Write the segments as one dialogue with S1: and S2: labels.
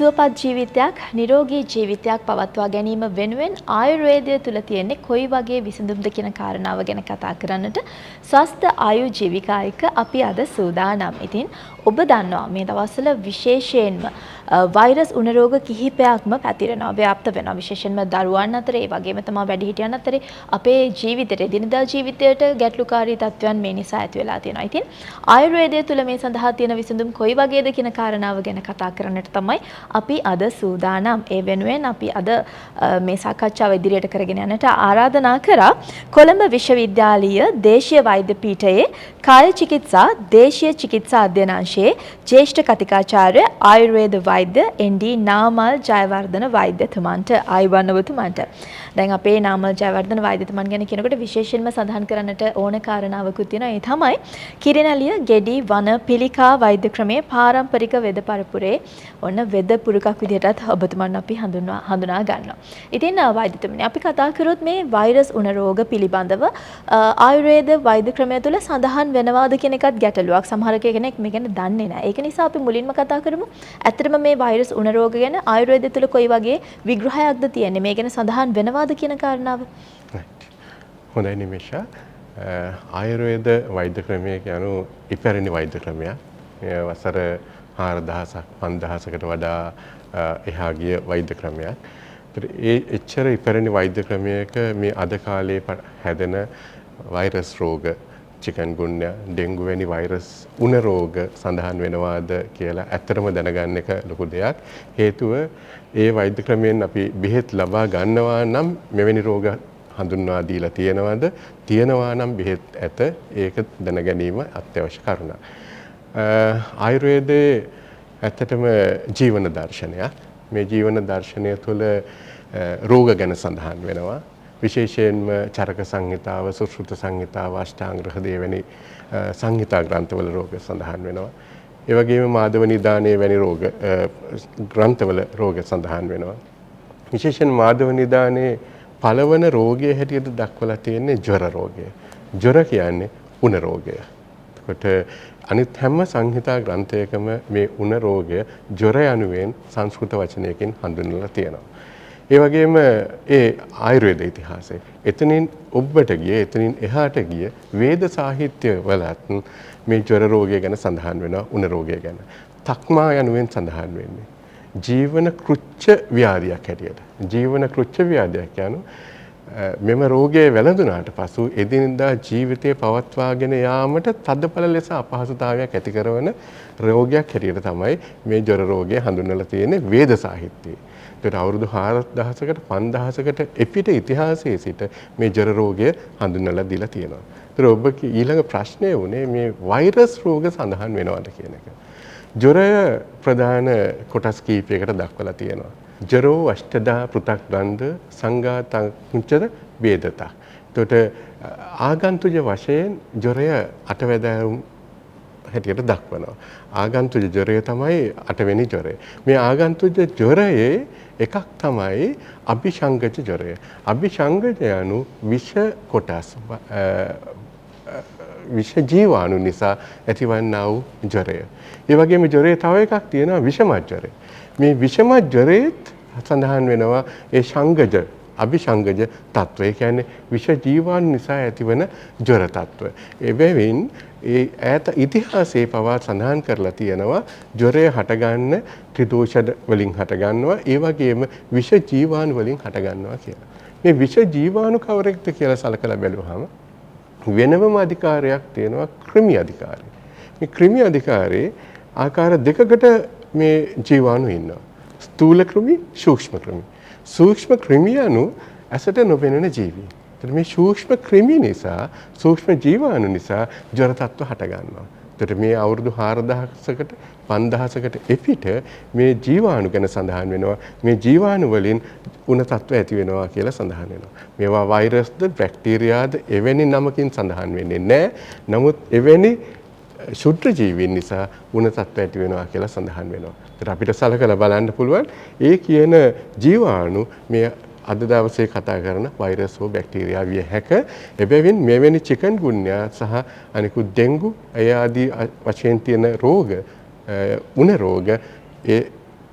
S1: සුවපත් ජීවිතයක් නිරෝගී ජීවිතයක් පවත්වා ගැනීම වෙනුවෙන් ආයුර්වේදය තුල තියෙන්නේ කොයි වගේ විසඳුම්ද කියන කාරණාව ගැන කතා කරන්නට ස්වස්ථ ආයු ජීවිකායක අපි අද සූදානම්. ඉතින් ඔබ දන්නවා මේ දවස්වල විශේෂයෙන්ම වෛරස් උණ රෝග කිහිපයක්ම පැතිරෙනවා, ව්‍යාප්ත වෙනවා. විශේෂයෙන්ම දරුවන් අතර, ඒ වගේම තමයි වැඩිහිටියන් අතරේ අපේ ජීවිතේ දිනදා ජීවිතයට ගැටලුකාරී තත්ත්වයන් මේ නිසා ඇති වෙලා තියෙනවා. ඉතින් ආයුර්වේදය තුල මේ සඳහා තියෙන විසඳුම් කොයි වගේද කියන කාරණාව ගැන කතා කරන්නට තමයි අපි අද සූදානම්. ඒ වෙනුවෙන් අපි අද මේ සාකච්ඡාව ඉදිරියට කරගෙන යන්නට ආරාධනා කරා කොළඹ විශ්වවිද්‍යාලීය දේශීය වෛද්‍ය පීඨයේ කාය චිකිත්සා දේශීය චිකිත්සා අධ්‍යනාංශයේ ජ්‍යෙෂ්ඨ කතිකාචාර්ය ආයුර්වේද වෛද්‍ය එන්.ඩී. නාමල් ජයවර්ධන වෛද්‍යතුමන්ට ආයුබෝවන් ඔබතුමන්ට. දැන් අපේ නාමල් ජයවර්ධන වෛද්‍යතුමන් ගැන කියනකොට විශේෂයෙන්ම සඳහන් කරන්නට ඕන කාරණාවකුත් තියෙනවා. ඒ තමයි කිරිනැලිය ගෙඩි වන පිළිකා වෛද්‍ය ක්‍රමයේ පාරම්පරික වෙද පරපුරේ ඔන්න වෙද පුරුකක් විදිහටත් ඔබතුමන් අපි හඳුනා ගන්නවා. ඉතින් වෛද්‍යතුමනි, අපි කතා කරොත් මේ වෛරස් උණ රෝග පිළිබඳව ආයුර්වේද වෛද්‍ය ක්‍රමය තුළ සඳහන් වෙනවාද කියන එකත් ගැටලුවක්. සමහර කෙනෙක් මේ ගැන දන්නේ නැහැ. ඒක නිසා අපි මුලින්ම කතා කරමු. ඇත්තටම මේ වෛරස් උණ රෝග ගැන ආයුර්වේදය තුළ කොයි වගේ විග්‍රහයක්ද තියෙන්නේ? මේ ගැන සඳහන් වෙනවාද කියන කාරණාව?
S2: හොඳයි නිමේෂා. ආයුර්වේද වෛද්‍ය ක්‍රමය කියනු ඉපැරණි වෛද්‍ය ක්‍රමයක්. වසර 4000ක් 5000කට වඩා එහා ගිය වෛද්‍ය ක්‍රමයක්. ඒ එච්චර ඉපැරණි වෛද්‍ය ක්‍රමයක මේ අද කාලේ හැදෙන වෛරස් රෝග, චිකන්ගුන්යා, ඩෙන්ගු වැනි වෛරස් උණ රෝග සඳහන් වෙනවාද කියලා ඇත්තටම දැනගන්න එක ලොකු දෙයක්. හේතුව ඒ වෛද්‍ය ක්‍රමයෙන් අපි බෙහෙත් ලබා ගන්නවා නම් මෙවැනි රෝග හඳුන්වා දීලා තියෙනවා නම් බෙහෙත් ඇත. ඒක දැන ගැනීම අත්‍යවශ්‍ය කරුණක්. ආයුර්වේදයේ ඇත්තටම ජීවන දර්ශනයක්. මේ ජීවන දර්ශනය තුළ රෝග ගැන සඳහන් වෙනවා. විශේෂයෙන්ම චරක සංහිතාව, සුශ්‍රුත සංහිතාව, අෂ්ටාංග හෘදය වැනි සංහිතා ග්‍රන්ථවල රෝග සඳහන් වෙනවා. ඒ වගේම මාදව නිදානයේ වැනි රෝග ග්‍රන්ථවල රෝග සඳහන් වෙනවා. විශේෂයෙන් මාදව නිදානයේ පළවන රෝගයේ හැටියට දක්වලා තියෙන්නේ ජොර රෝගය. ජොර කියන්නේ උණ රෝගය. එතකොට අනිත් හැම සංහිතා ග්‍රන්ථයකම මේ උණ රෝගය ජොර යනුවෙන් සංස්කෘත වචනයකින් හඳුන්වලා තියෙනවා. ඒ වගේම ඒ ආයුර්වේද ඉතිහාසයේ එතනින් ඔබට ගිය, එතනින් එහාට ගිය වේද සාහිත්‍ය වලත් මේ ජොර රෝගය ගැන සඳහන් වෙනවා, උණ රෝගය ගැන. තක්මා යනුවෙන් සඳහන් වෙන්නේ ජීවන කෘච්ඡ ව්‍යාධියක් හැටියට. ජීවන කෘච්ඡ ව්‍යාධියක් කියනු මෙම රෝගය වැළඳුනාට පසු එදිනෙදා ජීවිතය පවත්වාගෙන යාමට තදපල ලෙස අපහසුතාවයක් ඇති කරන රෝගයක් හැටියට තමයි මේ ජොර රෝගය හඳුන්වලා තියෙන්නේ වේද සාහිත්‍යයේ. ඒකට අවුරුදු 4000කට 5000කට එපිට ඉතිහාසයේ සිට මේ ජොර රෝගය හඳුන්වලා දීලා තියෙනවා. ඒතර ඔබ ඊළඟ ප්‍රශ්නය වුණේ මේ වෛරස් රෝග සඳහන් වෙනවද කියන එක. ජොරය ප්‍රධාන කොටස් කීපයකට දක්වලා තියෙනවා. ජරෝ අෂ්ටදා පෘථක් ගන්ධ සංඝාතංචර වේදතා. එතකොට ආගන්තුජ වශයෙන් ජොරය අටවැදෑරුම් හැටියට දක්වනවා. ආගන්තුජ ජොරය තමයි 8 වෙනි ජොරය. මේ ආගන්තුජ ජොරයේ එකක් තමයි අභිසංගජ ජොරය. අභිසංගජ යනු විෂ කොටස් විෂ ජීවාණු නිසා ඇතිවන්නා වූ ජොරය. ඒ වගේම ජොරේ තව එකක් තියෙනවා විෂමත් ජොරය. මේ විෂමත් ජොරේත් සඳහන් වෙනවා ඒ සංගජ අභිසංගජ තත්වය. ඒ කියන්නේ විෂ ජීවාණු නිසා ඇතිවන ජොර තත්වය. එබැවින් ඒ ඈත ඉතිහාසයේ පවා සඳහන් කරලා තියෙනවා ජොරය හටගන්න ත්‍රිදෝෂ වලින් හටගන්නවා, ඒ වගේම විෂ ජීවාණු වලින් හටගන්නවා කියලා. මේ විෂ ජීවාණු කවරෙක්ද කියලා සලකලා බැලුවහම වෙනම අධිකාරියක් තියෙනවා, ක්‍රිමි අධිකාරිය. මේ ක්‍රිමි අධිකාරියේ ආකාර දෙකකට මේ ජීවාණු ඉන්නවා. ස්ථූල කෘමි, සූක්ෂම කෘමි. සූක්ෂම කෘමි anu ඇසට නොපෙනෙන ජීවි. එතකොට මේ සූක්ෂම කෘමි නිසා, සූක්ෂම ජීවාණු නිසා ජොර තත්ත්ව හට ගන්නවා. එතකොට මේ අවුරුදු 4000කට 5000කට එපිට මේ ජීවාණු ගැන සඳහන් වෙනවා. මේ ජීවාණු වලින් උණ තත්ත්ව ඇති වෙනවා කියලා සඳහන් වෙනවා. මේවා වෛරස්ද, බැක්ටීරියාද එවැනි නමකින් සඳහන් වෙන්නේ නැහැ. නමුත් එවැනි ශුද්ධ ජීවීන් නිසා උණ තත්ත්ව ඇති වෙනවා කියලා සඳහන් වෙනවා. ඒත් අපිට සලකලා බලන්න පුළුවන් ඒ කියන ජීවාණු මේ අද දවසේ කතා කරන වෛරස් හෝ බැක්ටීරියා විය හැක. එබැවින් මෙවැනි චිකන්ගුන්යා සහ අනිකුත් ඩෙන්ගු ආදී වශයෙන් තියෙන රෝග, උණ රෝග ඒ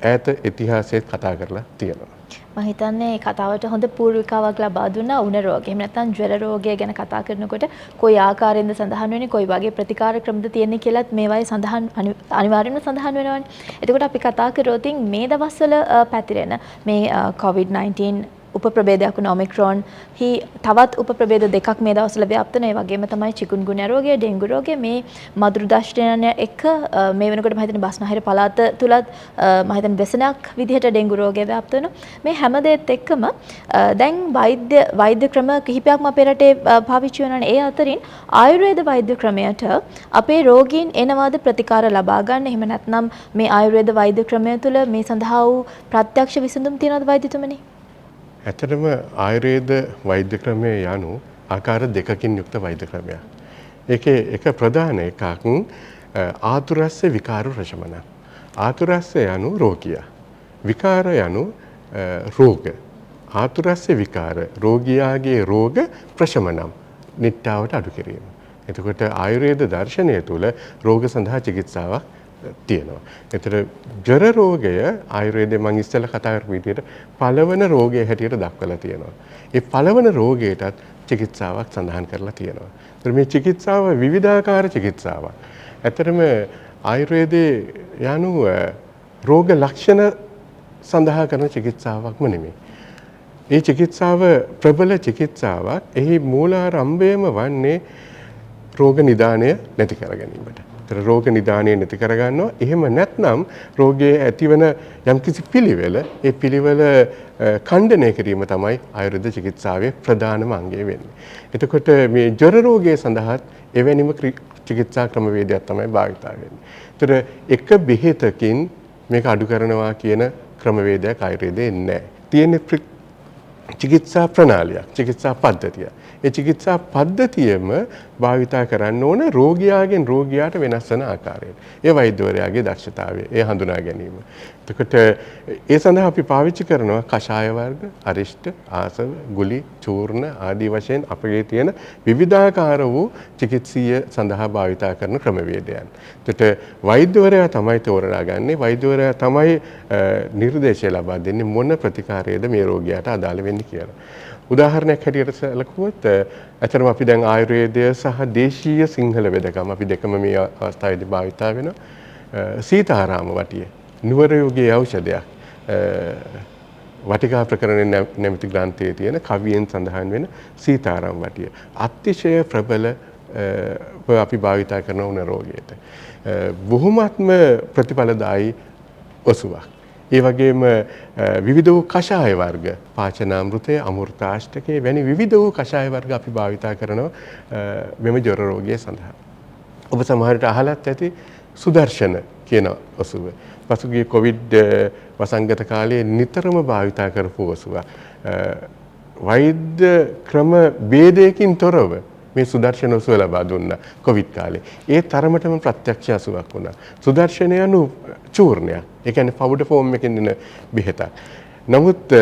S2: ඈත ඉතිහාසයේත් කතා කරලා තියෙනවා.
S1: මම හිතන්නේ මේ කතාවට හොඳ පූර්විකාවක් ලබා දුන්නා උණ රෝගය. එහෙම නැත්නම් ජ්වර රෝගය ගැන කතා කරනකොට කොයි ආකාරයෙන්ද සඳහන් වෙන්නේ, කොයි වගේ ප්‍රතිකාර ක්‍රමද තියෙන්නේ කියලාත් මේවායේ සඳහන් අනිවාර්යයෙන්ම සඳහන් වෙනවානේ. එතකොට අපි කතා කරොත් මේ දවස්වල පැතිරෙන මේ COVID-19 උපප්‍රභේදයක් වුණ ඔමික්‍රෝන් හි තවත් උපප්‍රභේද දෙකක් මේ දවස්වල ව්‍යාප්ත වෙනවා. ඒ වගේම තමයි චිකුන්ගුන්යා රෝගය, ඩෙන්ගු රෝගය මේ මදුරු දෂ්ටයන එක මේ වෙනකොට මම හිතන්නේ බස්නාහිර පළාත තුලත් මම හිතන්නේ දෙසනක් විදිහට ඩෙන්ගු රෝගය ව්‍යාප්ත වෙනවා. මේ හැම දෙයත් එක්කම දැන් වෛද්‍ය ක්‍රම කිහිපයක්ම අපේ රටේ පාවිච්චි වෙනවානේ. ඒ අතරින් ආයුර්වේද වෛද්‍ය ක්‍රමයට අපේ රෝගීන් එනවාද ප්‍රතිකාර ලබා ගන්න. එහෙම නැත්නම් මේ ආයුර්වේද වෛද්‍ය ක්‍රමය තුළ මේ සඳහා වූ ප්‍රත්‍යක්ෂ විසඳුම් තියනවද වෛද්‍යතුමනි?
S2: ඇත්තටම ආයුර්වේද වෛද්‍ය ක්‍රමය යනු ආකාර දෙකකින් යුක්ත වෛද්‍ය ක්‍රමයක්. ඒකේ එක ප්‍රධාන එකක් ආතුරස්ස විකාර රජමන. ආතුරස්ස යනු රෝගියා. විකාර යනු රෝග. ආතුරස්ස විකාර රෝගියාගේ රෝග ප්‍රශමනම් නිට්ටාවට අඩු කිරීම. එතකොට ආයුර්වේද දර්ශනය තුළ රෝග සඳහා චිකිත්සාවක් තියෙනවා. ඒතර ජර රෝගය ආයුර්වේදයේ මම ඉස්සෙල්ලා කතා කරපු විදිහට පළවන රෝගය හැටියට දක්වලා තියෙනවා. ඒ පළවන රෝගයටත් චිකිත්සාවක් සඳහන් කරලා තියෙනවා. ඒතර මේ චිකිත්සාව විවිධාකාර චිකිත්සාවක්. ඇත්තටම ආයුර්වේදයේ යනු රෝග ලක්ෂණ සඳහා කරන චිකිත්සාවක්ම නෙමෙයි. ඒ චිකිත්සාව ප්‍රබල චිකිත්සාවක්. එහි මූලාරම්භයම වන්නේ රෝග නිදානය නැති කර ගැනීමට. රෝග නිදානය නැති කරගන්නවා. එහෙම නැත්නම් රෝගයේ ඇතිවන යම්කිසි පිළිවෙල ඒ පිළිවෙල ඛණ්ඩනය කිරීම තමයි ආයුර්වේද චිකිත්සාවේ ප්‍රධානම අංගය වෙන්නේ. එතකොට මේ ජොර රෝගය සඳහාත් එවැනිම චිකිත්සා ක්‍රමවේදයක් තමයි භාවිතා වෙන්නේ. ඒතර එක බෙහෙතකින් මේක අඩු කරනවා කියන ක්‍රමවේදයක් ආයුර්වේදයේ නැහැ. තියෙන චිකිත්සා ප්‍රණාලියක්, චිකිත්සා පද්ධතිය. ඒ චිකිත්සා පද්ධතියම භාවිතා කරන්න ඕන රෝගියාගෙන් රෝගියාට වෙනස් වන ආකාරයට. ඒ වෛද්‍යවරයාගේ දක්ෂතාවය, ඒ හඳුනා ගැනීම. එතකොට ඒ සඳහා අපි පාවිච්චි කරනවා කෂාය වර්ග, අරිෂ්ඨ, ආසව, ගුලි, චූර්ණ ආදී වශයෙන් අපගේ තියෙන විවිධාකාර වූ චිකිත්සීය සඳහා භාවිතා කරන ක්‍රමවේදයන්. එතකොට වෛද්‍යවරයා තමයි තෝරාගන්නේ, වෛද්‍යවරයා තමයි නිර්දේශය ලබා දෙන්නේ මොන ප්‍රතිකාරයේද මේ රෝගියාට අදාළ වෙන්නේ කියලා. උදාහරණයක් හැටියට සැලකුවොත් ඇත්තටම අපි දැන් ආයුර්වේදය සහ දේශීය සිංහල වෙදකම අපි දෙකම මේ අවස්ථාවේදී භාවිතා වෙනවා. සීතාරාම වටිය නුවර යුගයේ ඖෂධයක්. වටිකා ප්‍රකරණ නැමැති ග්‍රන්ථයේ තියෙන කවියෙන් සඳහන් වෙන සීතාරාම වටිය. අතිශය ප්‍රබල අපි භාවිතා කරන උණ රෝගයට. බොහොමත්ම ප්‍රතිඵලදායී ඔසුවක්. ඒ වගේම විවිධ වූ කෂාය වර්ග, පාචනාමෘතය, අමෘතාෂ්ටකය වැනි විවිධ වූ කෂාය වර්ග අපි භාවිතා කරනවා මෙම ජොර රෝගය සඳහා. ඔබ සමහරට අහලත් ඇති සුදර්ශන කියන ඔසුව. පසුගිය කොවිඩ් වසංගත කාලයේ නිතරම භාවිතා කරපු ඔසුව. වෛද්‍ය ක්‍රම ભેදයකින් තොරව මේ සුදර්ශන ඔසුව ලබා දුන්නා කොවිඩ් කාලේ. ඒ තරමටම ප්‍රත්‍යක්ෂ ඔසුවක් වුණා. සුදර්ශනය යනු චූර්ණයක්. ඒ කියන්නේ පවුඩර් ෆෝම් එකකින් දෙන බෙහෙතක්. නමුත්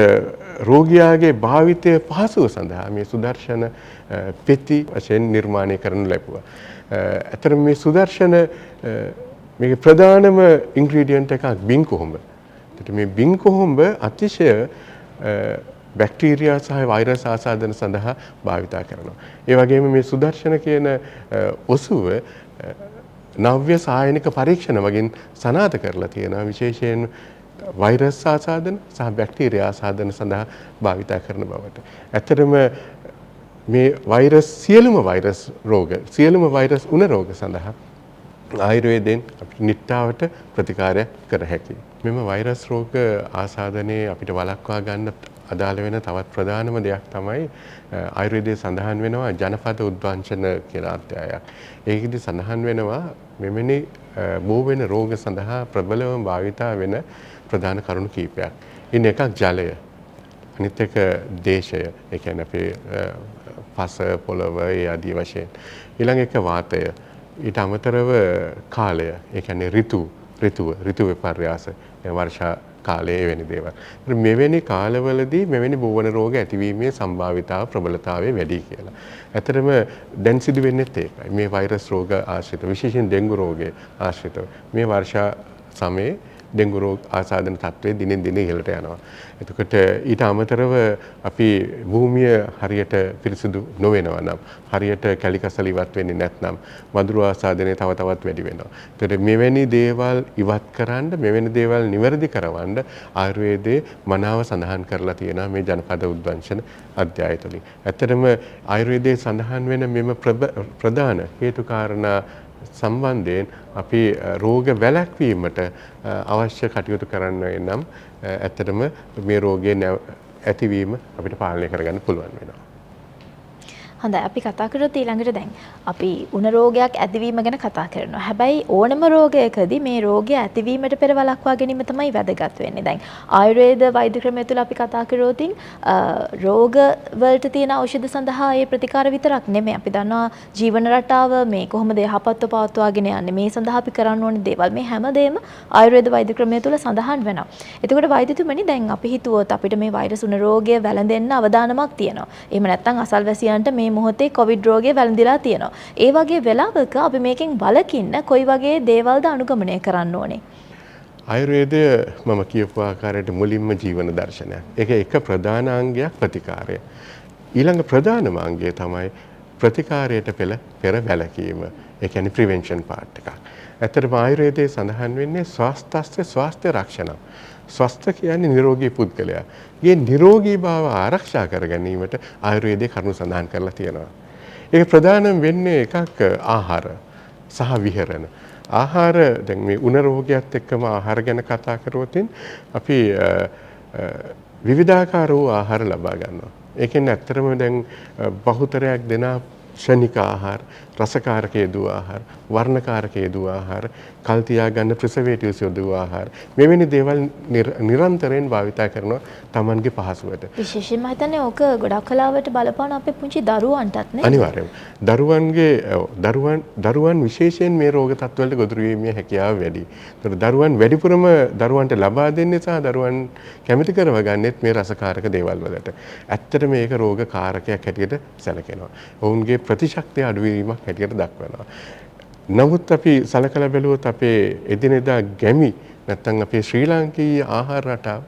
S2: රෝගියාගේ භාවිතය පහසුව සඳහා මේ සුදර්ශන පෙති වශයෙන් නිර්මාණය කරනු ලැබුවා. ඇත්තටම මේ සුදර්ශන මේකේ ප්‍රධානම ඉන්ග්‍රීඩියන්ට් එකක් බින් කොහොඹ. ඒත් මේ බින් කොහොඹ අතිශය බැක්ටීරියා සහ වෛරස් ආසාදන සඳහා භාවිතා කරනවා. ඒ වගේම මේ සුදර්ශන කියන ඔසුව නව්‍ය සායනික පරීක්ෂණ වලින් සනාථ කරලා තියෙනවා. විශේෂයෙන් වෛරස් ආසාදන සහ බැක්ටීරියා ආසාදන සඳහා භාවිතා කරන බවට. ඇත්තටම මේ වෛරස් සියලුම වෛරස් රෝග, සියලුම වෛරස් උණ රෝග සඳහා ආයුර්වේදයෙන් අපිට නිට්ටාවට ප්‍රතිකාරයක් කර හැකියි. මෙම වෛරස් රෝග ආසාදනයේ අපිට වළක්වා ගන්න අදාළ වෙන තවත් ප්‍රධානම දෙයක් තමයි ආයුර්වේදයේ සඳහන් වෙනවා ජනපද උද්වංශන කියලා අධ්‍යයයක්. ඒකෙදි සඳහන් වෙනවා මෙවැනි බෝ වෙන රෝග සඳහා ප්‍රබලවම භාවිතා වෙන ප්‍රධාන කරුණු කීපයක්. ඉන්න එකක් ජලය. අනිත් එක දේශය. ඒ කියන්නේ අපේ පස පොළව ඒ ආදී වශයෙන්. ඊළඟ එක වාතය. ඊට අමතරව කාලය. ඒ කියන්නේ ඍතු විපර්යාස. වර්ෂා කාලයේ වෙන දේවල්. මෙවැනි කාලවලදී මෙවැනි බෝවන රෝග ඇතිවීමේ සම්භාවිතාව ප්‍රබලතාවය වැඩි කියලා. ඇත්තටම දැන් සිදු වෙන්නේ ඒකයි. මේ වෛරස් රෝග ආශ්‍රිත විශේෂයෙන් ඩෙන්ගු රෝගයේ ආශ්‍රිත මේ වර්ෂා සමයේ ඩෙන්ගු රෝග ආසාදන තත්ත්වය දිනෙන් දින ඉහළට යනවා. එතකොට ඊට අමතරව අපි භූමිය හරියට පිරිසිදු නොවෙනවා නම් හරියට කැලිකසල ඉවත් වෙන්නේ නැත්නම් වඳුරු ආසාදනය තව තවත් වැඩි වෙනවා. එතකොට මෙවැනි දේවල් ඉවත් කරන්න මෙවැනි දේවල් නිවැරදි කරවන්න ආයුර්වේදයේ මනාව සඳහන් කරලා තියෙනවා මේ ජනපද උද්වංශන අධ්‍යාය තුළින්. ඇත්තටම ආයුර්වේදයේ සඳහන් වෙන මෙම ප්‍රධාන හේතු කාරණා සම්බන්ධයෙන් අපි රෝග වැළැක්වීමට අවශ්‍ය කටයුතු කරන්න නම් ඇත්තටම මේ රෝගයේ ඇතිවීම අපිට පාලනය කරගන්න පුළුවන් වෙනවා.
S1: හොඳයි අපි කතා කරොත් ඊළඟට දැන් අපි උණ රෝගයක් ඇතිවීම ගැන කතා කරනවා. හැබැයි ඕනම රෝගයකදී මේ රෝගය ඇතිවීමට පෙර වළක්වා ගැනීම තමයි වැදගත් වෙන්නේ. දැන් ආයුර්වේද වෛද්‍ය ක්‍රමය තුළ අපි කතා කරොත් රෝග වලට තියෙන ඖෂධ සඳහා ඒ ප්‍රතිකාර විතරක් නෙමෙයි. අපි දන්නවා ජීවන රටාව මේ කොහොමද යහපත්ව පවත්වාගෙන යන්නේ. මේ සඳහා අපි කරන්න ඕනේ දේවල් මේ හැමදේම ආයුර්වේද වෛද්‍ය ක්‍රමය තුළ සඳහන් වෙනවා. එතකොට වෛද්‍යතුමනි දැන් අපි හිතුවොත් අපිට මේ වෛරස් උණ රෝගය වැළඳෙන්න අවදානමක් තියෙනවා. එහෙම නැත්නම් අසල්වැසියන්ට මේ මොහොතේ කොවිඩ් රෝගය වැළඳිලා තියෙනවා. ඒ වගේ වෙලාවක අපි මේකෙන් වළකින්න කොයි වගේ දේවල්ද අනුගමනය කරන්න ඕනේ?
S2: ආයුර්වේදය මම කියපු ආකාරයට මුලින්ම ජීවන දර්ශනයක්. ඒක එක ප්‍රධාන අංගයක් ප්‍රතිකාරය. ඊළඟ ප්‍රධානම අංගය තමයි ප්‍රතිකාරයට පෙර වැළකීම. ඒ කියන්නේ ප්‍රිවෙන්ෂන් පාර්ට් එකක්. ඇත්තටම ආයුර්වේදයේ සඳහන් වෙන්නේ ස්වාස්ථ්‍ය රක්ෂණ. ස්වස්ථ කියන්නේ නිරෝගී පුද්ගලයා. මේ නිරෝගී බව ආරක්ෂා කර ගැනීමට ආයුර්වේදයේ කරුණු සඳහන් කරලා තියෙනවා. ඒක ප්‍රධානම වෙන්නේ එකක් ආහාර සහ විහරණ. ආහාර දැන් මේ උණ රෝගයත් එක්කම ආහාර ගැන කතා කරොත් අපි විවිධාකාර වූ ආහාර ලබා ගන්නවා. ඒ කියන්නේ ඇත්තටම දැන් බහුතරයක් දෙනා ක්ෂණික ආහාර, රසකාරක යෙදූ ආහාර, වර්ණකාරක යෙදූ ආහාර, කල් තියා ගන්න ප්‍රිසර්වේටිව්ස් යෙදූ ආහාර. මෙවැනි දේවල් නිරන්තරයෙන් භාවිතා කරනවා Tamanගේ පහසුවට.
S1: විශේෂයෙන්ම හිතන්නේ ඕක ගොඩක් කලාවට බලපාන අපේ පුංචි දරුවන්ටත් නේ.
S2: අනිවාර්යයෙන්ම. දරුවන් විශේෂයෙන් මේ රෝග තත්ත්වවලට ගොදුරු වීමේ හැකියාව වැඩි. ඒතර දරුවන් වැඩිපුරම දරුවන්ට ලබා දෙන්නේ සහ දරුවන් කැමති කරව ගන්නෙත් මේ රසකාරක දේවල් වලට. ඇත්තට මේක රෝග කාරකයක් හැටියට සැලකෙනවා. ඔවුන්ගේ ප්‍රතිශක්තිය අඩුවීමක් හැටියට දක්වනවා. නමුත් අපි සලකලා බැලුවොත් අපේ එදිනෙදා ගැමි නැත්නම් අපේ ශ්‍රී ලාංකීය ආහාර රටාව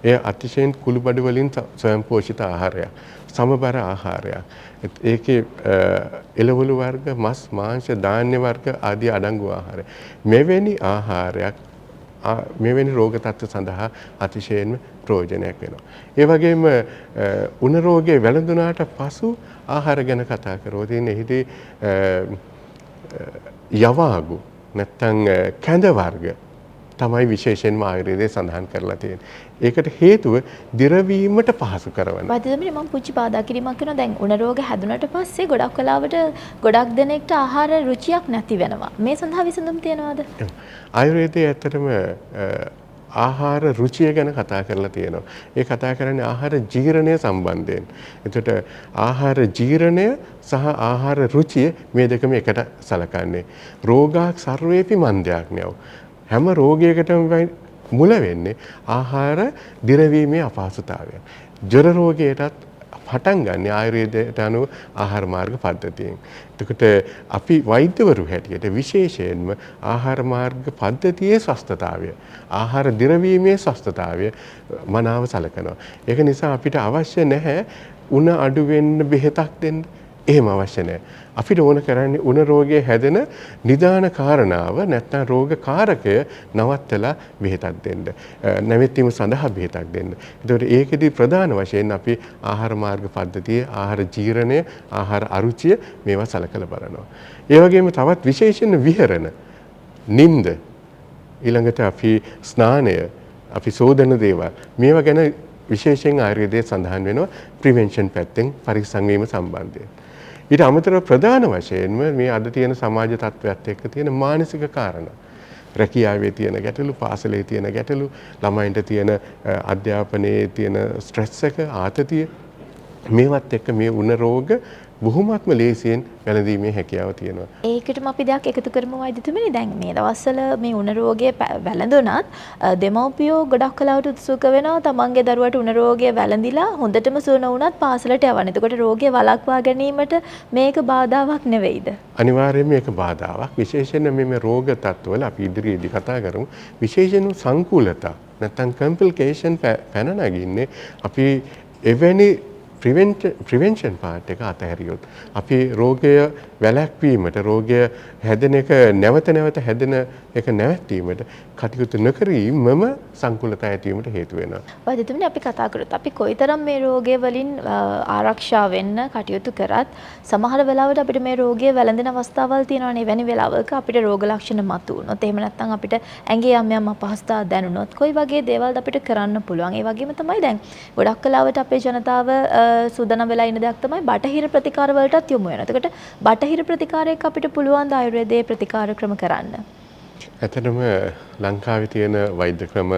S2: එය අතිශයින් කුළුබඩු වලින් ස්වයංපෝෂිත ආහාරයක්. සමබර ආහාරයක්. ඒකේ එළවලු වර්ග, මස්, මාංශ, ධාන්‍ය වර්ග ආදී අඩංගු ආහාරය. මෙවැනි ආහාරයක් මෙවැනි රෝග තත්ත්ව සඳහා අතිශයින්ම ප්‍රයෝජනයක් වෙනවා. ඒ වගේම උණ රෝගයේ වැළඳුනාට පසු ආහාර ගැන කතා කරොත් එහිදී යවාගු නැත්නම් කැඳ වර්ග තමයි විශේෂයෙන්ම ආයුර්වේදයේ සඳහන් කරලා තියෙන්නේ. ඒකට හේතුව දිරවීමට පහසු කරවන.
S1: වෛද්‍යතුමනි මම පුංචි බාධා කිරීමක් කරනවා. දැන් උණ රෝග හැදුනට පස්සේ ගොඩක් කලාවට ගොඩක් දෙනෙක්ට ආහාර රුචියක් නැති වෙනවා. මේ සඳහා විසඳුම් තියනවාද?
S2: ආයුර්වේදයේ ඇත්තටම ආහාර රුචිය ගැන කතා කරලා තියෙනවා. ඒ කතා කරන්නේ ආහාර ජීර්ණය සම්බන්ධයෙන්. එතකොට ආහාර ජීර්ණය සහ ආහාර රුචිය මේ දෙකම එකට සලකන්නේ. රෝගාක් සර්වේපි මන්දයක් හැම රෝගයකටම මුල වෙන්නේ ආහාර දිරවීමේ අපහසුතාවය. ජර රෝගයටත් පටන් ගන්න ආයුර්වේදයට අනුව ආහාර මාර්ග පද්ධතියෙන්. එතකොට අපි වෛද්‍යවරු හැටියට විශේෂයෙන්ම ආහාර මාර්ග පද්ධතියේ ස්වස්ථතාවය, ආහාර දිරවීමේ ස්වස්ථතාවය මනාව සලකනවා. ඒක නිසා අපිට අවශ්‍ය නැහැ උණ අඩු වෙන්න බෙහෙතක් දෙන්න. එහෙම අවශ්‍ය නැහැ. අපිට ඕන කරන්නේ උණ රෝගයේ හැදෙන නිදාන කාරණාව නැත්නම් රෝග කාරකය නවත්තලා බෙහෙතක් දෙන්න. නැවැත්වීම සඳහා බෙහෙතක් දෙන්න. ඒතකොට ඒකෙදි ප්‍රධාන වශයෙන් අපි ආහාර මාර්ග පද්ධතියේ ආහාර ජීර්ණය, ආහාර අරුචිය මේවා සලකලා බලනවා. ඒ වගේම තවත් විශේෂයෙන් විහරණ, නිින්ද, ඊළඟට අපි ස්නානය, අපි සෝදන දේවල් මේවා ගැන විශේෂයෙන් ආයුර්වේදයේ සඳහන් වෙනවා ප්‍රිවෙන්ෂන් පැත්තෙන් පරිස්සම් වීම සම්බන්ධයෙන්. ඊට අමතරව ප්‍රධාන වශයෙන්ම මේ අද තියෙන සමාජ තත්ත්වයක් එක්ක තියෙන මානසික කාරණා. රැකියාවේ තියෙන ගැටලු, පාසලේ තියෙන ගැටලු, ළමයින්ට තියෙන අධ්‍යාපනයේ තියෙන ස්ට්‍රෙස් එක, ආතතිය මේවත් එක්ක මේ උණ රෝග බොහොමත්ම ලේසියෙන් වැළඳීමේ හැකියාව තියෙනවා.
S1: ඒකටම අපි දෙයක් එකතු කරමු වෛද්‍යතුමනි. දැන් මේ දවස්වල මේ උණ රෝගය වැළඳුණත් දෙමව්පියෝ ගොඩක් කලාවට උත්සුක වෙනවා තමන්ගේ දරුවට උණ රෝගය වැළඳිලා හොඳටම සුවන වුණත් පාසලට යවන්න. එතකොට රෝගය වළක්වා ගැනීමට මේක බාධාවක් නෙවෙයිද?
S2: අනිවාර්යයෙන්ම මේක බාධාවක්. විශේෂයෙන්ම මේ රෝග තත්ත්වවල අපි ඉදිරියේදී කතා කරමු. විශේෂයෙන්ම සංකූලතා නැත්නම් කම්ප්ලිකේෂන් පැන නගින්නේ අපි එවැනි ප්‍රිවෙන්ෂන් පාර්ට් එක අතහැරියොත් අපි රෝගය වැළැක්වීමට රෝගය හැදෙන එක නැවත හැදෙන එක නැවැත්වීමට කටයුතු නොකිරීමම සංකූලතා ඇතිවීමට හේතු වෙනවා.
S1: වෛද්‍යතුමනි අපි කතා කරොත් අපි කොයිතරම් මේ රෝගය වලින් ආරක්ෂා වෙන්න කටයුතු කරත් සමහර වෙලාවට අපිට මේ රෝගය වැළඳෙන අවස්ථාවල් තියෙනවානේ. වෙන වෙලාවක අපිට රෝග ලක්ෂණ මතුවුනොත් එහෙම නැත්නම් අපිට ඇඟේ යම් අපහසුතා දැනුනොත් කොයි වගේ දේවල්ද අපිට කරන්න පුළුවන්. ඒ වගේම තමයි දැන් ගොඩක් කලාවට අපේ ජනතාව සූදානම් වෙලා ඉන්න දෙයක් තමයි බටහිර ප්‍රතිකාර වලටත් යොමු වෙනවා. එතකොට බටහිර ප්‍රතිකාරයක අපිට පුළුවන් ද ආයුර්වේදයේ ප්‍රතිකාර ක්‍රම කරන්න?
S2: ඇත්තටම ලංකාවේ තියෙන වෛද්‍ය ක්‍රම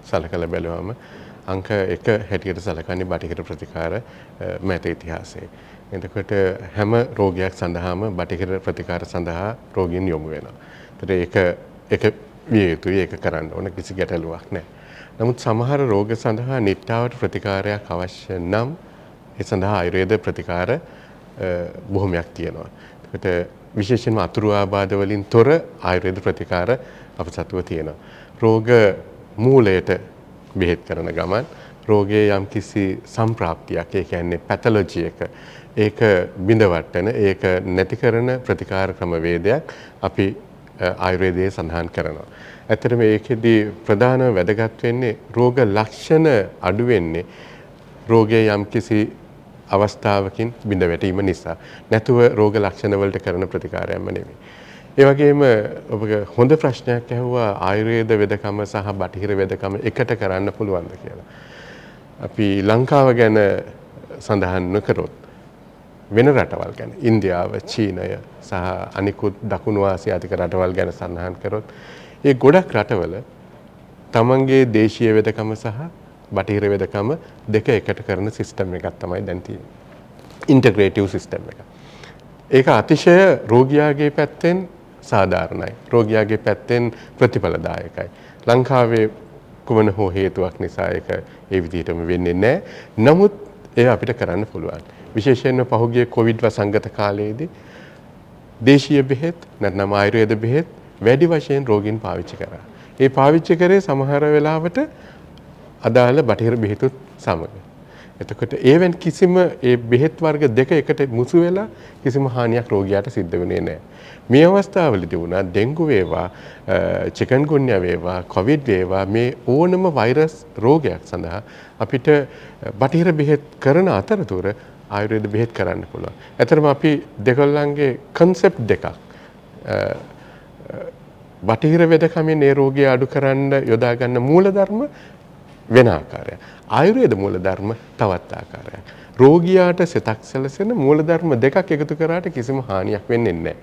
S2: සලකලා බැලුවම අංක 1 හැටියට සලකන්නේ බටහිර ප්‍රතිකාර මෑත ඉතිහාසයේ. එතකොට හැම රෝගයක් සඳහාම බටහිර ප්‍රතිකාර සඳහා රෝගීන් යොමු වෙනවා. ඒක විය යුතුයි, ඒක කරන්න ඕන, කිසි ගැටලුවක් නැහැ. නමුත් සමහර රෝග සඳහා නිට්ටාවට ප්‍රතිකාරයක් අවශ්‍ය නම් ඒ සඳහා ආයුර්වේද ප්‍රතිකාර බොහොමයක් තියෙනවා. ඒකට විශේෂයෙන්ම අතුරු ආබාධ වලින් තොර ආයුර්වේද ප්‍රතිකාර අප සතුව තියෙනවා. රෝග මූලයට බෙහෙත් කරන ගමන් රෝගයේ යම්කිසි සම්ප්‍රාප්තියක්, ඒ කියන්නේ පැතොලොජි එක, ඒක බිඳවට්ටන, ඒක නැති කරන ප්‍රතිකාර ක්‍රමවේදයක් අපි ආයුර්වේදයේ සඳහන් කරනවා. ඇත්තටම ඒකෙදී ප්‍රධාන වැදගත් වෙන්නේ රෝග ලක්ෂණ අඩු වෙන්නේ රෝගයේ යම්කිසි අවස්ථාවකින් බිඳ වැටීම නිසා. නැතුව රෝග ලක්ෂණ වලට කරන ප්‍රතිකාරයක්ම නෙමෙයි. ඒ වගේම ඔබ හොඳ ප්‍රශ්නයක් ඇහුවා ආයුර්වේද වෙදකම සහ බටහිර වෙදකම එකට කරන්න පුළුවන්ද කියලා. අපි ලංකාව ගැන සඳහන් නොකරොත් වෙන රටවල් ගැන ඉන්දියාව, චීනය සහ අනිකුත් දකුණු ආසියාතික රටවල් ගැන සඳහන් කරොත් ඒ ගොඩක් රටවල තමන්ගේ දේශීය වෙදකම සහ බටහිර වෙදකම දෙක එකට කරන සිස්ටම් එකක් තමයි දැන් තියෙන්නේ. ඉන්ටග්‍රේටිව් සිස්ටම් එක. ඒක අතිශය රෝගියාගේ පැත්තෙන් සාධාරණයි. රෝගියාගේ පැත්තෙන් ප්‍රතිඵලදායකයි. ලංකාවේ කුමන හෝ හේතුවක් නිසා ඒක ඒ විදිහටම වෙන්නේ නැහැ. නමුත් ඒ අපිට කරන්න පුළුවන්. විශේෂයෙන්ම පහුගිය කොවිඩ් වසංගත කාලයේදී දේශීය බෙහෙත් නැත්නම් ආයුර්වේද බෙහෙත් වැඩි වශයෙන් රෝගීන් පාවිච්චි කරා. ඒ පාවිච්චි කරේ සමහර වෙලාවට අදාළ බටහිර බෙහෙතුත් සමග. එතකොට ඒවෙන් කිසිම ඒ බෙහෙත් වර්ග දෙක එකට මුසු වෙලා කිසිම හානියක් රෝගියාට සිද්ධ වෙන්නේ නැහැ. මේ අවස්ථාවලදී වුණා ඩෙන්ගු වේවා, චිකන්ගුන්යා වේවා, කොවිඩ් වේවා මේ ඕනම වෛරස් රෝගයක් සඳහා අපිට බටහිර බෙහෙත් කරන අතරතුර ආයුර්වේද බෙහෙත් කරන්න පුළුවන්. ඇත්තටම අපි දෙකොල්ලන්ගේ concept දෙකක් බටහිර වෙදකමින් මේ රෝගය අඩු කරන්න යොදා ගන්න මූලධර්ම වෙන ආකාරයක්. ආයුර්වේද මූලධර්ම තවත් ආකාරයක්. රෝගියාට සිතක් සැලසෙන මූලධර්ම දෙකක් එකතු කරාට කිසිම හානියක් වෙන්නේ නැහැ.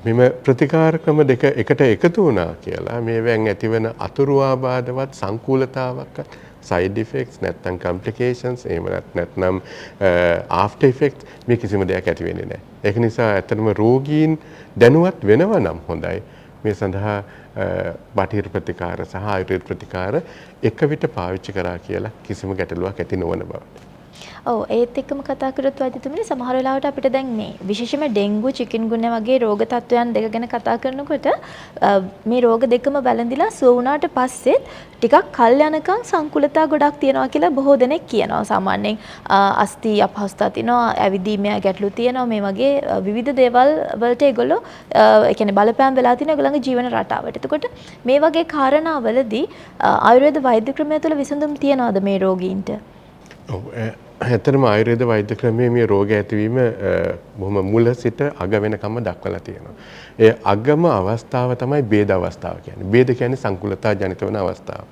S2: මෙම ප්‍රතිකාර ක්‍රම දෙක එකට එකතු වුණා කියලා මේවෙන් ඇතිවන අතුරු ආබාධවත් සංකූලතාවක්, side effects නැත්නම් complications එහෙම නැත්නම් after effects මේ කිසිම දෙයක් ඇති වෙන්නේ නැහැ. ඒක නිසා ඇත්තටම රෝගීන් දැනුවත් වෙනවා නම් හොඳයි. මේ සඳහා බටහිර ප්‍රතිකාර සහ ආයුර්වේද ප්‍රතිකාර එක විට පාවිච්චි කරා කියලා කිසිම ගැටලුවක් ඇති නොවන බව.
S1: ඔව් ඒත් එක්කම කතා කරොත් වෛද්‍යතුමනි සමහර වෙලාවට අපිට දැන් මේ විශේෂයෙන්ම ඩෙන්ගු, චිකන්ගුන්යා වගේ රෝග තත්ත්වයන් දෙක ගැන කතා කරනකොට මේ රෝග දෙකම වැළඳිලා සුව වුණාට පස්සෙත් ටිකක් කල් යනකම් සංකුලතා ගොඩක් තියෙනවා කියලා බොහෝ දෙනෙක් කියනවා. සාමාන්‍යයෙන් අස්ථි අපහසුතා තියෙනවා, ඇවිදීමේ ගැටලු තියෙනවා, මේ වගේ විවිධ දේවල් වලට ඒගොල්ලෝ ඒ කියන්නේ බලපෑම් වෙලා තියෙනවා ඒගොල්ලන්ගේ ජීවන රටාවට. එතකොට මේ වගේ කාරණාවලදී ආයුර්වේද වෛද්‍ය ක්‍රමය තුළ විසඳුම් තියනවාද මේ රෝගීන්ට?
S2: ඔව් ඇත්තටම ආයුර්වේද වෛද්‍ය ක්‍රමයේ මේ රෝග ඇතිවීම බොහොම මුල සිට අග වෙනකම්ම දක්වලා තියෙනවා. ඒ අගම අවස්ථාව තමයි ભેද අවස්ථාව කියන්නේ. ભેද කියන්නේ සංකුලතා ජනිත වන අවස්ථාව.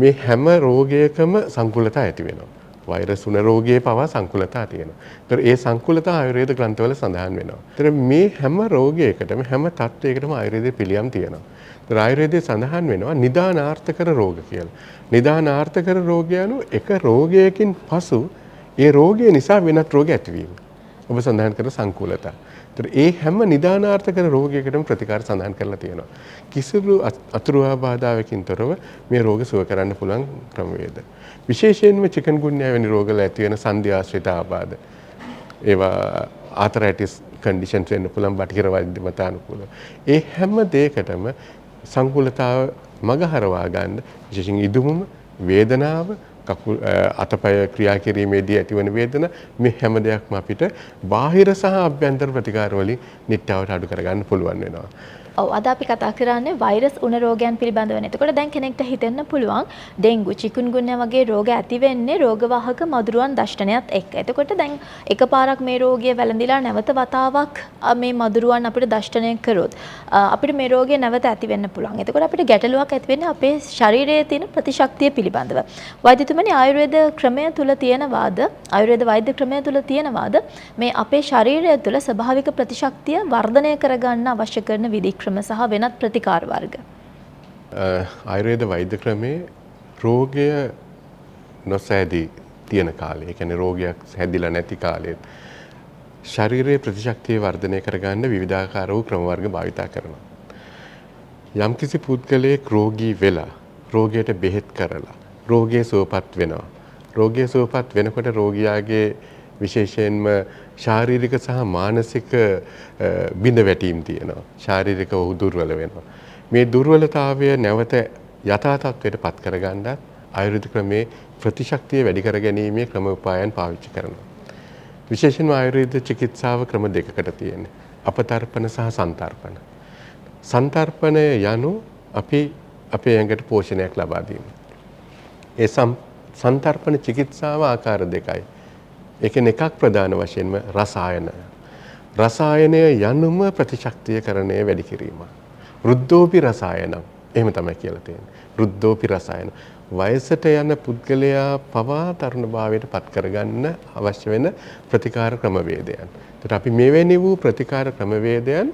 S2: මේ හැම රෝගයකම සංකුලතා ඇති වෙනවා. වෛරස් උන රෝගයේ පවා සංකුලතා තියෙනවා. ඒතර ඒ සංකුලතා ආයුර්වේද ග්‍රන්ථවල සඳහන් වෙනවා. ඒතර මේ හැම රෝගයකටම හැම තත්වයකටම ආයුර්වේදයේ පිළියම් තියෙනවා. ඒතර ආයුර්වේදයේ සඳහන් වෙනවා නිදානාර්ථකර රෝග කියලා. නිදානාර්ථකර රෝගය anu එක රෝගයකින් පසු ඒ රෝගය නිසා වෙනත් රෝග ඇතිවීම. ඔබ සඳහන් කර සංකූලතා. ඒතර ඒ හැම නිදානාර්ථකර රෝගයකටම ප්‍රතිකාර සඳහන් කරලා තියෙනවා. කිසිදු අතුරු ආබාධාවකින් තොරව මේ රෝග සුව කරන්න පුළුවන් ක්‍රමවේද. විශේෂයෙන්ම චිකන්ගුන්යා වැනි රෝගවල ඇති වෙන සංධි ආශ්‍රිත ආබාධ. ඒවා ආතරයිටිස් කන්ඩිෂන්ස් වෙන්න පුළුවන් බටහිර වෛද්‍ය මතානුකූලව. ඒ හැම දෙයකටම සංකූලතාව මගහරවා ගන්න විශේෂයෙන් ඉදුමම වේදනාව අතපය ක්‍රියා කිරීමේදී ඇතිවන වේදන මේ හැම දෙයක්ම අපිට බාහිර සහ අභ්‍යන්තර ප්‍රතිකාර වලින් නිට්ටාවට අඩු කරගන්න පුළුවන් වෙනවා.
S1: ඔව් අද අපි කතා කරන්නේ වෛරස් උණ රෝගයන් පිළිබඳව. එතකොට දැන් කෙනෙක්ට හිතෙන්න පුළුවන් ඩෙන්ගු, චිකුන්ගුන්යා වගේ රෝග ඇති වෙන්නේ රෝගවාහක මදුරුවන් දෂ්ටනයත් එක්ක. එතකොට දැන් එකපාරක් මේ රෝගය වැළඳිලා නැවත වතාවක් මේ මදුරුවන් අපිට දෂ්ටනය කරොත් අපිට මේ රෝගය නැවත ඇති වෙන්න පුළුවන්. එතකොට අපිට ගැටලුවක් ඇති වෙන්නේ අපේ ශරීරයේ තියෙන ප්‍රතිශක්තිය පිළිබඳව. වෛද්‍යතුමනි ආයුර්වේද ක්‍රමය තුල තියෙනවාද? ආයුර්වේද වෛද්‍ය ක්‍රමය තුල තියෙනවාද මේ අපේ ශරීරය තුල ස්වභාවික ප්‍රතිශක්තිය වර්ධනය කරගන්න අවශ්‍ය කරන විදි ක්‍රම සහ වෙනත් ප්‍රතිකාර වර්ග?
S2: ආයුර්වේද වෛද්‍ය ක්‍රමේ රෝගය නොසැදී තියෙන කාලේ, ඒ කියන්නේ රෝගයක් හැදිලා නැති කාලෙත් ශරීරයේ ප්‍රතිශක්තිය වර්ධනය කරගන්න විවිධාකාර වූ ක්‍රම වර්ග භාවිතා කරනවා. යම්කිසි පුද්ගලයෙක් රෝගී වෙලා රෝගයට බෙහෙත් කරලා රෝගය සුවපත් වෙනවා. රෝගය සුවපත් වෙනකොට රෝගියාගේ විශේෂයෙන්ම ශාරීරික සහ මානසික බිඳ වැටීම් තියෙනවා. ශාරීරිකව ඔහු දුර්වල වෙනවා. මේ දුර්වලතාවය නැවත යථා තත්ත්වයට පත් කරගන්නත් ආයුර්වේද ක්‍රමේ ප්‍රතිශක්තිය වැඩි කර ගැනීමේ ක්‍රම උපායන් පාවිච්චි කරනවා. විශේෂයෙන්ම ආයුර්වේද චිකිත්සාව ක්‍රම දෙකකට තියෙනවා. අපතර්පණ සහ සන්තර්පණ. සන්තර්පණය යනු අපි අපේ ඇඟට පෝෂණයක් ලබා දීම. ඒ සන්තර්පණ චිකිත්සාව ආකාර දෙකයි. ඒකෙන් එකක් ප්‍රධාන වශයෙන්ම රසායන. රසායනය යනුම ප්‍රතිශක්තියකරණය වැඩි කිරීම. වෘද්ධෝපි රසායනම්. එහෙම තමයි කියලා තියෙන්නේ. වෘද්ධෝපි රසායන. වයසට යන පුද්ගලයා පවා තරුණභාවයට පත් කරගන්න අවශ්‍ය වෙන ප්‍රතිකාර ක්‍රමවේදයන්. ඒකට අපි මෙවැනි වූ ප්‍රතිකාර ක්‍රමවේදයන්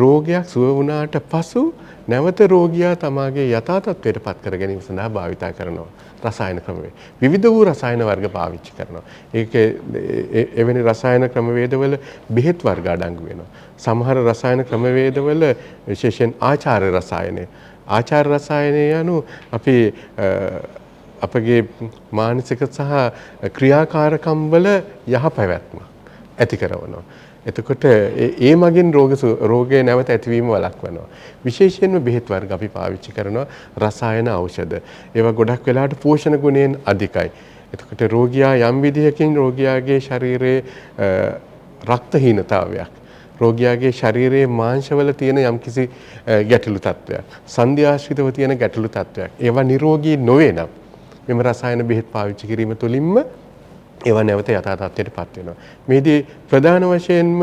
S2: රෝගයක් සුව වුණාට පසු නැවත රෝගියා තමාගේ යථා තත්ත්වයට පත් කර ගැනීම සඳහා භාවිතා කරනවා. රසායන ක්‍රමවේද. විවිධ වූ රසායන වර්ග පාවිච්චි කරනවා. එවැනි රසායන ක්‍රමවේදවල බෙහෙත් වර්ග අඩංගු වෙනවා. සමහර රසායන ක්‍රමවේදවල විශේෂයෙන් ආචාර රසායනය. ආචාර රසායනය යනු අපි අපගේ මානසික සහ ක්‍රියාකාරකම් වල යහපැවැත්ම ඇති කරනවා. එතකොට ඒ මගින් රෝගය නැවත ඇතිවීම වළක්වනවා. විශේෂයෙන්ම බෙහෙත් වර්ග අපි පාවිච්චි කරනවා රසායන ඖෂධ. ඒවා ගොඩක් වෙලාවට පෝෂණ ගුණයෙන් අධිකයි. එතකොට රෝගියා යම් විදිහකින් රෝගියාගේ ශරීරයේ රක්තහීනතාවයක්, රෝගියාගේ ශරීරයේ මාංශවල තියෙන යම්කිසි ගැටලු තත්ත්වයක්, සංධි ආශ්‍රිතව තියෙන ගැටලු තත්ත්වයක්, ඒවා නිරෝගී නොවේ නම් මෙම රසායන බෙහෙත් පාවිච්චි කිරීම තුළින්ම ඒවා නැවත යථා තත්ත්වයට පත් වෙනවා. මේදී ප්‍රධාන වශයෙන්ම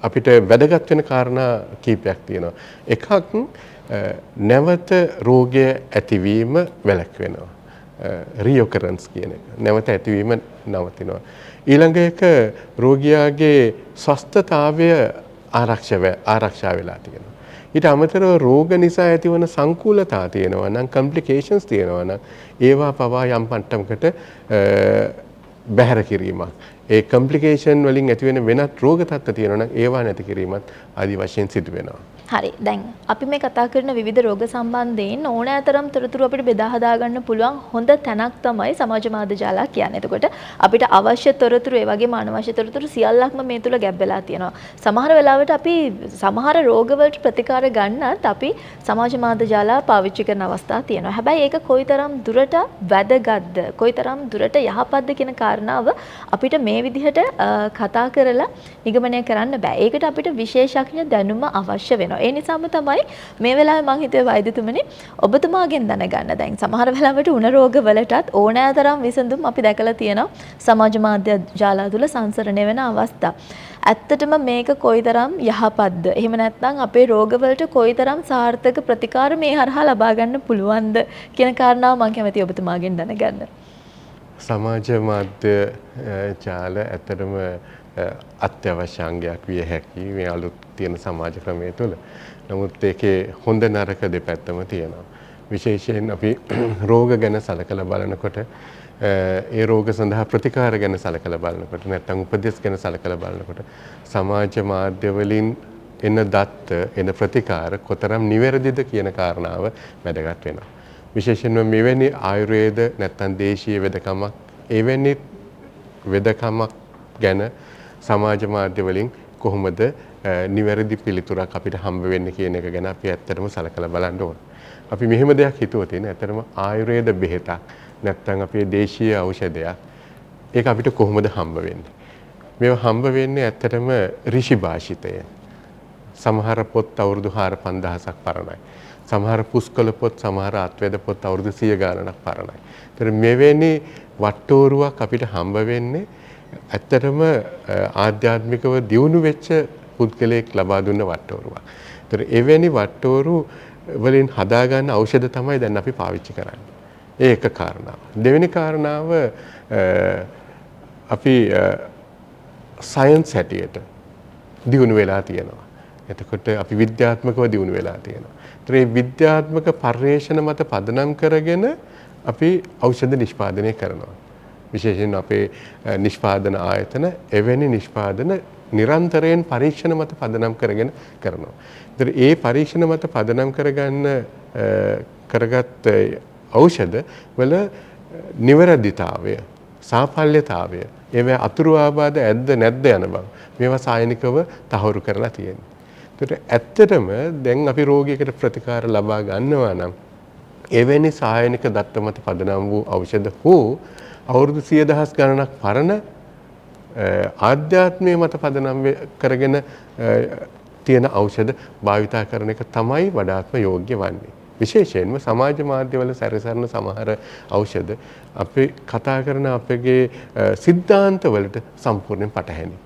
S2: අපිට වැදගත් වෙන කාරණා කීපයක් තියෙනවා. එකක් නැවත රෝගය ඇතිවීම වැළැක්වෙනවා. රියොකරන්ස් කියන එක. නැවත ඇතිවීම නවතිනවා. ඊළඟ එක රෝගියාගේ ස්වස්ථතාවය ආරක්ෂා වෙලා තියෙනවා. ඊට අමතරව රෝග නිසා ඇතිවන සංකූලතා තියෙනවා නම්, කම්ප්ලිකේෂන්ස් තියෙනවා නම් ඒවා පවා යම් මට්ටමකට බැහැර කිරීමක්. ඒ කම්ප්ලිකේෂන් වලින් ඇතිවෙන වෙනත් රෝග තත්ත්ව තියෙනවා නම් ඒවා නැති කිරීමත් ආදි වශයෙන් සිදු වෙනවා.
S1: හරි. දැන් අපි මේ කතා කරන විවිධ රෝග සම්බන්ධයෙන් ඕනෑතරම් තොරතුරු අපිට බෙදා හදා ගන්න පුළුවන් හොඳ තැනක් තමයි සමාජ මාධ්‍ය ජාලා කියන්නේ. එතකොට අපිට අවශ්‍ය තොරතුරු ඒ වගේම අනවශ්‍ය තොරතුරු සියල්ලක්ම මේ තුල ගැබ් වෙලා තියෙනවා. සමහර වෙලාවට අපි සමහර රෝගවලට ප්‍රතිකාර ගන්නත් අපි සමාජ මාධ්‍ය ජාලා පාවිච්චි කරන අවස්ථා තියෙනවා. හැබැයි ඒක කොයිතරම් දුරට වැදගත්ද, කොයිතරම් දුරට යහපත්ද කියන කාරණාව අපිට මේ විදිහට කතා කරලා නිගමනය කරන්න බෑ. ඒකට අපිට විශේෂඥ දැනුම අවශ්‍ය වෙනවා. ඒ නිසාම තමයි මේ වෙලාවේ මම හිතුවේ වෛද්‍යතුමනි ඔබතුමාගෙන් දැනගන්න. දැන් සමහර වෙලාවට උණ රෝග වලටත් ඕනෑතරම් විසඳුම් අපි දැකලා තියෙනවා සමාජ මාධ්‍ය ජාලා තුල සංසරණය වෙන අවස්ථා. ඇත්තටම මේක කොයිතරම් යහපත්ද? එහෙම නැත්නම් අපේ රෝග වලට කොයිතරම් සාර්ථක ප්‍රතිකාර මේ හරහා ලබා ගන්න පුළුවන්ද කියන කාරණාව මම කැමතියි ඔබතුමාගෙන් දැනගන්න.
S2: සමාජ මාධ්‍ය ජාල ඇත්තටම අත්‍යවශ්‍ය අංගයක් විය හැකි මේ අලුත් තියෙන සමාජ ක්‍රමය තුළ. නමුත් ඒකේ හොඳ නරක දෙපැත්තම තියෙනවා. විශේෂයෙන් අපි රෝග ගැන සලකලා බලනකොට ඒ රෝග සඳහා ප්‍රතිකාර ගැන සලකලා බලනකොට නැත්නම් උපදෙස් ගැන සලකලා බලනකොට සමාජ මාධ්‍ය වලින් එන දත්ත එන ප්‍රතිකාර කොතරම් නිවැරදිද කියන කාරණාව වැදගත් වෙනවා. විශේෂයෙන්ම මෙවැනි ආයුර්වේද නැත්නම් දේශීය වෙදකමක් එවැනි වෙදකමක් ගැන සමාජ මාධ්‍ය වලින් කොහොමද නිවැරදි පිළිතුරක් අපිට හම්බ වෙන්නේ කියන එක ගැන අපි ඇත්තටම සලකලා බලන්න ඕන. අපි මෙහෙම දෙයක් හිතුවොත් ඇත්තටම ආයුර්වේද බෙහෙතක් නැත්නම් අපේ දේශීය ඖෂධයක් ඒක අපිට කොහොමද හම්බ වෙන්නේ? මේවා හම්බ වෙන්නේ ඇත්තටම ඍෂි භාෂිතය. සමහර පොත් අවුරුදු 4-5000ක් පරණයි. සමහර පුස්කොළ පොත් සමහර අත්වැද පොත් අවුරුදු 100 ගණනක් පරණයි. ඒතර මෙවැනි වට්ටෝරුවක් අපිට හම්බ වෙන්නේ ඇත්තටම ආධ්‍යාත්මිකව දියුණු වෙච්ච පුද්ගලයෙක් ලබා දුන්න වට්ටෝරුවක්. ඒතර එවැනි වට්ටෝරු වලින් හදාගන්න ඖෂධ තමයි දැන් අපි පාවිච්චි කරන්නේ. ඒ එක කාරණාව. දෙවෙනි කාරණාව අපි සයන්ස් හැටියට දියුණු වෙලා තියෙනවා. එතකොට අපි විද්‍යාත්මකව දියුණු වෙලා තියෙනවා. ඒතර මේ විද්‍යාත්මක පර්යේෂණ මත පදනම් කරගෙන අපි ඖෂධ නිෂ්පාදනය කරනවා. විශේෂයෙන් අපේ නිෂ්පාදන ආයතන එවැනි නිෂ්පාදන නිරන්තරයෙන් පරීක්ෂණ මත පදනම් කරගෙන කරනවා. ඒතර ඒ පරීක්ෂණ මත පදනම් කරගත් ඖෂධ වල නිවැරදිතාවය, සාඵල්‍යතාවය, ඒවා අතුරු ආබාධ ඇද්ද නැද්ද යන බව මේවා සායනිකව තහවුරු කරලා තියෙනවා. ඒතර ඇත්තටම දැන් අපි රෝගයකට ප්‍රතිකාර ලබා ගන්නවා නම් එවැනි සායනික දත්ත මත පදනම් වූ ඖෂධ හෝ අවුරුදු 100,000 ගණනක් පරණ ආධ්‍යාත්මය මත පදනම් කරගෙන තියෙන ඖෂධ භාවිතා කරන එක තමයි වඩාත්ම යෝග්‍ය වන්නේ. විශේෂයෙන්ම සමාජ මාධ්‍යවල සැරිසරන සමහර ඖෂධ අපි කතා කරන අපගේ සිද්ධාන්ත වලට සම්පූර්ණයෙන් පටහැනි.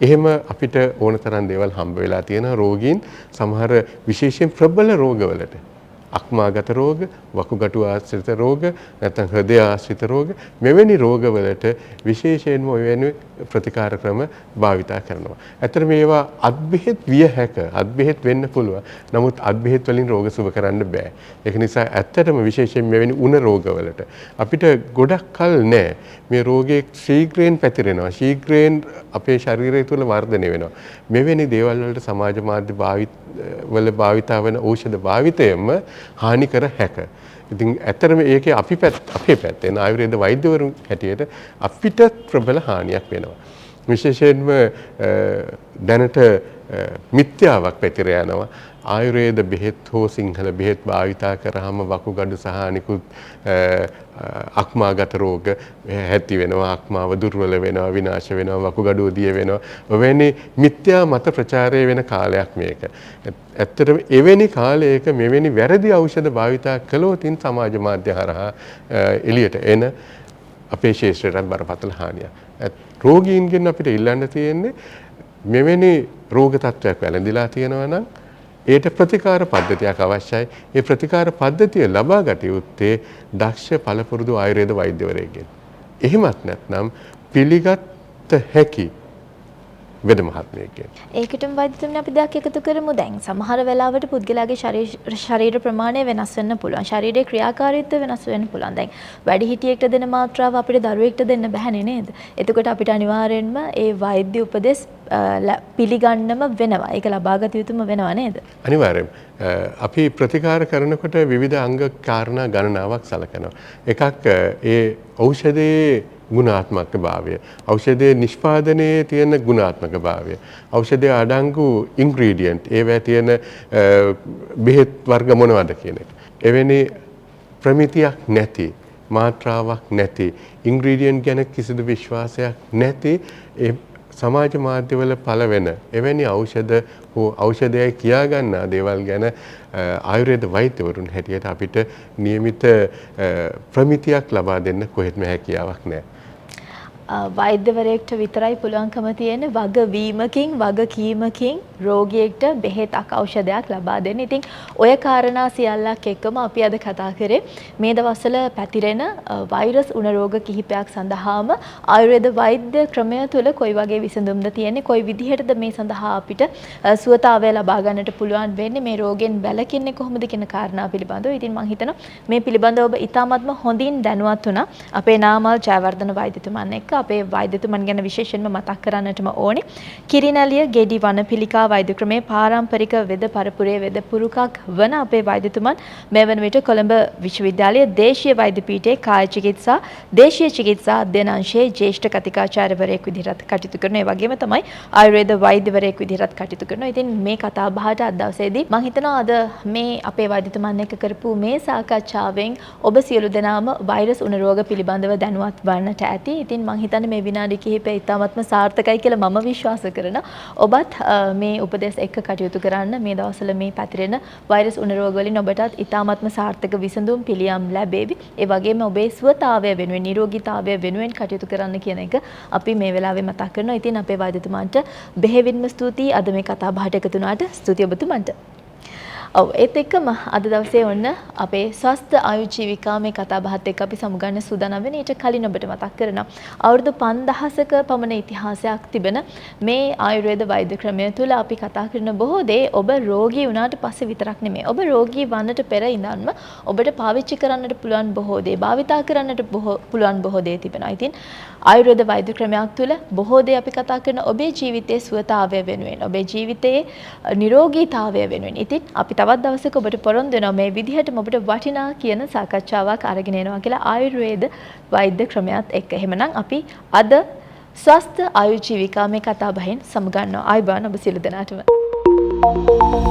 S2: එහෙම අපිට ඕන තරම් දේවල් හම්බ වෙලා තියෙන රෝගීන් සමහර විශේෂයෙන් ප්‍රබල රෝගවලට අක්මාගත රෝග, වකුගඩු ආශ්‍රිත රෝග, නැත්නම් හෘදය ආශ්‍රිත රෝග මෙවැනි රෝගවලට විශේෂයෙන්ම වෙන ප්‍රතිකාර ක්‍රම භාවිතා කරනවා. ඇත්තට මේවා අත්බෙහෙත් විය හැක, අත්බෙහෙත් වෙන්න පුළුවන්. නමුත් අත්බෙහෙත් වලින් රෝග සුව කරන්න බෑ. ඒක නිසා ඇත්තටම විශේෂයෙන් මෙවැනි උණ රෝගවලට අපිට ගොඩක් කල නෑ. මේ රෝගේ ශීඝ්‍රයෙන් පැතිරෙනවා. ශීඝ්‍රයෙන් අපේ ශරීරය තුළ වර්ධනය වෙනවා. මෙවැනි දේවල් වලට සමාජ මාධ්‍ය වල භාවිතා වන ඖෂධ භාවිතයම හානි කර හැක. ඉතින් ඇත්තටම ඒකේ අපේ පැත්තෙන් ආයුර්වේද වෛද්‍යවරුන් හැටියට අපිට ප්‍රබල හානියක් වෙනවා. විශේෂයෙන්ම දැනට මිත්‍යාවක් පැතිර යනවා. ආයුර්වේද බෙහෙත් හෝ සිංහල බෙහෙත් භාවිතා කරාම වකුගඩු සහ අනිකුත් අක්මාගත රෝග ඇති වෙනවා, අක්මාව දුර්වල වෙනවා, විනාශ වෙනවා, වකුගඩුව දිය වෙනවා. ඔවැනි මිත්‍යා මත ප්‍රචාරය වෙන කාලයක් මේක. ඇත්තටම එවැනි කාලයක මෙවැනි වැරදි ඖෂධ භාවිතා කළොතින් සමාජ මාධ්‍ය හරහා එළියට එන අපේ ශාස්ත්‍රයට බරපතල හානියක්. රෝගීන්ගෙන් අපිට ඉල්ලන්න තියෙන්නේ මෙවැනි රෝග තත්ත්වයක් වැළඳිලා තියෙනවා නම් ඒට ප්‍රතිකාර පද්ධතියක් අවශ්‍යයි. ඒ ප්‍රතිකාර පද්ධතිය ලබා ගත යුත්තේ දක්ෂ පළපුරුදු ආයුර්වේද වෛද්‍යවරයෙක්ගෙන්. එහෙමත් නැත්නම් පිළිගත් හැකි වෙද මහත්මයෙක්ගෙන්.
S1: ඒකටම වෛද්‍යතුමනි අපි දෙයක් එකතු කරමු. දැන් සමහර වෙලාවට පුද්ගලයාගේ ශරීර ප්‍රමාණය වෙනස් වෙන්න පුළුවන්. ශරීරයේ ක්‍රියාකාරීත්වය වෙනස් වෙන්න පුළුවන්. දැන් වැඩිහිටියෙක්ට දෙන මාත්‍රාව අපිට දරුවෙක්ට දෙන්න බැහැනේ නේද? එතකොට අපිට අනිවාර්යෙන්ම ඒ වෛද්‍ය උපදෙස් පිළිගන්නම වෙනවා. ඒක ලබාගත යුතුම වෙනවා නේද?
S2: අනිවාර්යයෙන්. අපි ප්‍රතිකාර කරනකොට විවිධ අංග කාරණා ගණනාවක් සලකනවා. එකක් ඒ ඖෂධයේ ගුණාත්මක භාවය, ඖෂධයේ නිෂ්පාදනයේ තියෙන ගුණාත්මක භාවය, ඖෂධයේ අඩංගු ඉන්ග්‍රීඩියන්ට්, ඒවැ තියෙන බෙහෙත් වර්ග මොනවද කියන එක. එවැනි ප්‍රමිතියක් නැති, මාත්‍රාවක් නැති, ඉන්ග්‍රීඩියන්ට් ගැන කිසිදු විශ්වාසයක් නැති සමාජ මාධ්‍යවල පළවෙන එවැනි ඖෂධ හෝ ඖෂධයයි කියා ගන්නා දේවල් ගැන ආයුර්වේද වෛද්‍යවරුන් හැටියට අපිට නියමිත ප්‍රමිතියක් ලබා දෙන්න කොහෙත්ම හැකියාවක් නැහැ.
S1: වෛද්‍යවරයෙක්ට විතරයි පුළුවන්කම තියෙන වගවීමකින් වගකීමකින් රෝගියෙක්ට බෙහෙතක් ඖෂධයක් ලබා දෙන්න. ඉතින් ඔය කාරණා සියල්ලක් එක්කම අපි අද කතා කරේ මේ දවස්වල පැතිරෙන වෛරස් උණ රෝග කිහිපයක් සඳහාම ආයුර්වේද වෛද්‍ය ක්‍රමය තුළ කොයි වගේ විසඳුම්ද තියෙන්නේ, කොයි විදිහටද මේ සඳහා අපිට සුවතාවය ලබා ගන්නට පුළුවන් වෙන්නේ, මේ රෝගෙන් වැළකෙන්නේ කොහොමද කියන කාරණා පිළිබඳව. ඉතින් මම හිතනවා මේ පිළිබඳව ඔබ ඉතාමත්ම හොඳින් දැනුවත් වුණා. අපේ නාමල් ජයවර්ධන වෛද්‍යතුමන් එක්ක අපේ වෛද්‍යතුමන් ගැන විශේෂයෙන්ම මතක් කරන්නටම ඕනේ. කිරිනැලිය ගෙඩි වනපිලිකා වෛද්‍ය ක්‍රමයේ පාරම්පරික වෙද පරපුරේ වෙද පුරුකක් වන අපේ වෛද්‍යතුමන් මේ වන විට කොළඹ විශ්වවිද්‍යාලයේ දේශීය වෛද්‍ය පීඨයේ කාය චිකිත්සා දේශීය චිකිත්සා අධ්‍යයන අංශයේ ජ්‍යෙෂ්ඨ කතිකාචාර්යවරයෙක් විදිහට කටයුතු කරන ඒ වගේම තමයි ආයුර්වේද වෛද්‍යවරයෙක් විදිහට කටයුතු කරනවා. ඉතින් මේ කතා බහට අද දවසේදී මම හිතනවා අද මේ අපේ වෛද්‍යතුමන් එක්ක කරපු මේ සාකච්ඡාවෙන් ඔබ සියලු දෙනාම වෛරස් උණ රෝග පිළිබඳව දැනුවත් වන්නට ඇති. ඉතින් මම හිතන්නේ මේ විනාඩි කිහිපය ඉතාමත්ම සාර්ථකයි කියලා මම විශ්වාස කරනවා. ඔබත් මේ උපදෙස් එක්ක කටයුතු කරන්න. මේ දවස්වල මේ පැතිරෙන වෛරස් උණ රෝග වලින් ඔබටත් ඉතාමත්ම සාර්ථක විසඳුම් පිළියම් ලැබේවි. ඒ වගේම ඔබේ සුවතාවය වෙනුවෙන් නිරෝගීතාවය වෙනුවෙන් කටයුතු කරන්න කියන එක අපි මේ වෙලාවේ මතක් කරනවා. ඉතින් අපේ වෛද්‍යතුමන්ට බෙහෙවින්ම ස්තුතියි අද මේ කතා බහට එකතු වුණාට. ස්තුතියි ඔබතුමන්ට. ඔව් ඒත් එක්කම අද දවසේ ඔන්න අපේ ස්වස්ථ ආයු ජීවිකා මේ කතා බහත් එක්ක අපි සමුගන්න සූදානම් වෙන. ඊට කලින් ඔබට මතක් කරනවා අවුරුදු 5000ක පමණ ඉතිහාසයක් තිබෙන මේ ආයුර්වේද වෛද්‍ය ක්‍රමය තුළ අපි කතා කරන බොහෝ දේ ඔබ රෝගී වුණාට පස්සේ විතරක් නෙමෙයි. ඔබ රෝගී වන්නට පෙර ඉඳන්ම ඔබට පාවිච්චි කරන්නට පුළුවන් බොහෝ දේ, භාවිතා කරන්නට පුළුවන් බොහෝ දේ තිබෙනවා. ඉතින් ආයුර්වේද වෛද්‍ය ක්‍රමයක් තුළ බොහෝ දේ අපි කතා කරන ඔබේ ජීවිතයේ සුවතාවය වෙනුවෙන්, ඔබේ ජීවිතයේ නිරෝගීතාවය වෙනුවෙන්. ඉතින් අපි තවත් දවසක ඔබට පොරොන්දු වෙනවා මේ විදිහටම ඔබට වටිනා කියන සාකච්ඡාවක් අරගෙන එනවා කියලා ආයුර්වේද වෛද්‍ය ක්‍රමයක් එක්ක. එහෙමනම් අපි අද ස්වස්ථ ආයු ජීවිකා මේ කතා බහෙන් සමුගන්නවා. ආයුබෝවන් ඔබ සියලු දෙනාටම.